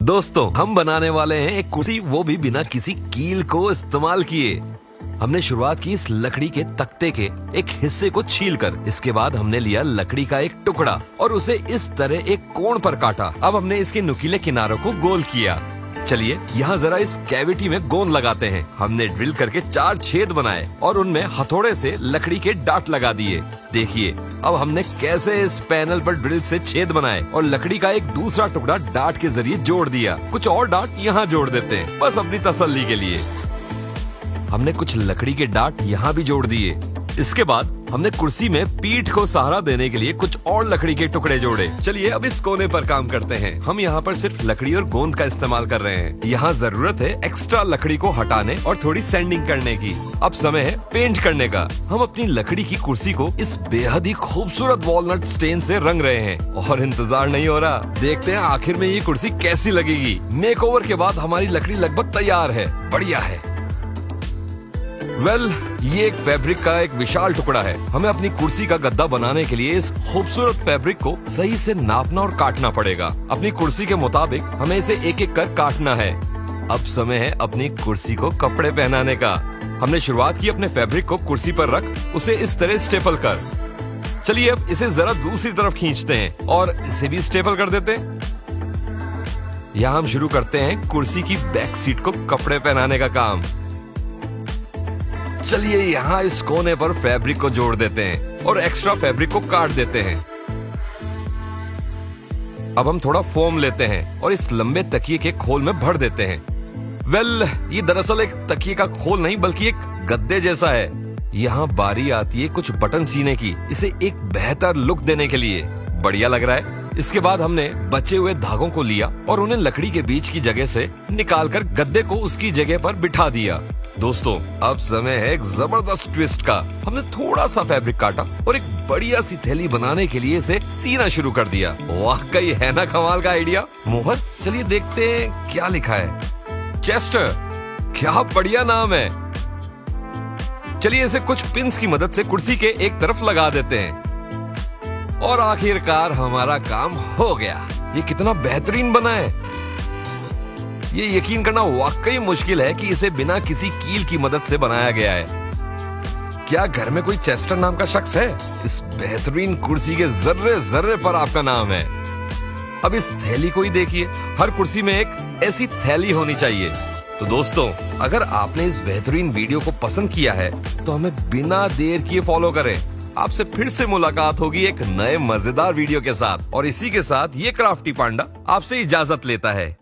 दोस्तों, हम बनाने वाले हैं एक कुर्सी, वो भी बिना किसी कील को इस्तेमाल किए। हमने शुरुआत की इस लकड़ी के तख्ते के एक हिस्से को छीलकर। इसके बाद हमने लिया लकड़ी का एक टुकड़ा और उसे इस तरह एक कोण पर काटा। अब हमने इसके नुकीले किनारों को गोल किया। चलिए यहाँ जरा इस कैविटी में गोंद लगाते हैं। हमने ड्रिल करके 4 छेद बनाए और उनमें हथौड़े से लकड़ी के डाट लगा दिए। देखिए अब हमने कैसे इस पैनल पर ड्रिल से छेद बनाए और लकड़ी का एक दूसरा टुकड़ा डाट के जरिए जोड़ दिया। कुछ और डाट यहाँ जोड़ देते हैं, बस अपनी तसल्ली के लिए। हमने कुछ लकड़ी के डाट यहाँ भी जोड़ दिए। इसके बाद हमने कुर्सी में पीठ को सहारा देने के लिए कुछ और लकड़ी के टुकड़े जोड़े। चलिए अब इस कोने पर काम करते हैं। हम यहाँ पर सिर्फ लकड़ी और गोंद का इस्तेमाल कर रहे हैं। यहाँ जरूरत है एक्स्ट्रा लकड़ी को हटाने और थोड़ी सैंडिंग करने की। अब समय है पेंट करने का। हम अपनी लकड़ी की कुर्सी को इस बेहद ही खूबसूरत वॉलनट स्टेन से रंग रहे हैं और इंतजार नहीं हो रहा। देखते हैं आखिर में ये कुर्सी कैसी लगेगी। मेकओवर के बाद हमारी लकड़ी लगभग तैयार है। बढ़िया है। ये एक फैब्रिक का एक विशाल टुकड़ा है। हमें अपनी कुर्सी का गद्दा बनाने के लिए इस खूबसूरत फैब्रिक को सही से नापना और काटना पड़ेगा। अपनी कुर्सी के मुताबिक हमें इसे एक एक कर काटना है। अब समय है अपनी कुर्सी को कपड़े पहनाने का। हमने शुरुआत की अपने फैब्रिक को कुर्सी पर रख उसे इस तरह स्टेपल कर। चलिए अब इसे जरा दूसरी तरफ खींचते हैं और इसे भी स्टेपल कर देते हैं। यहाँ हम शुरू करते हैं कुर्सी की बैक सीट को कपड़े पहनाने का काम। चलिए यहाँ इस कोने पर फैब्रिक को जोड़ देते हैं और एक्स्ट्रा फैब्रिक को काट देते हैं। अब हम थोड़ा फोम लेते हैं और इस लंबे तकिए के खोल में भर देते हैं। ये दरअसल एक तकिए का खोल नहीं बल्कि एक गद्दे जैसा है। यहाँ बारी आती है कुछ बटन सीने की, इसे एक बेहतर लुक देने के लिए। बढ़िया लग रहा है। इसके बाद हमने बचे हुए धागों को लिया और उन्हें लकड़ी के बीच की जगह से निकालकर गद्दे को उसकी जगह पर बिठा दिया। दोस्तों, अब समय है एक जबरदस्त ट्विस्ट का। हमने थोड़ा सा फैब्रिक काटा और एक बढ़िया सी थैली बनाने के लिए इसे सीना शुरू कर दिया। वाकई है ना कमाल का आइडिया। मोहन, चलिए देखते हैं क्या लिखा है। चेस्टर, क्या बढ़िया नाम है। चलिए इसे कुछ पिन्स की मदद से कुर्सी के एक तरफ लगा देते हैं और आखिरकार हमारा काम हो गया। ये कितना बेहतरीन बना है। ये यकीन करना वाकई मुश्किल है कि इसे बिना किसी कील की मदद से बनाया गया है। क्या घर में कोई चेस्टर नाम का शख्स है? इस बेहतरीन कुर्सी के जर्रे जर्रे पर आपका नाम है। अब इस थैली को ही देखिए। हर कुर्सी में एक ऐसी थैली होनी चाहिए। तो दोस्तों, अगर आपने इस बेहतरीन वीडियो को पसंद किया है तो हमें बिना देर किए फॉलो करें। आपसे फिर से मुलाकात होगी एक नए मजेदार वीडियो के साथ। और इसी के साथ ये क्राफ्टी पांडा आपसे इजाजत लेता है।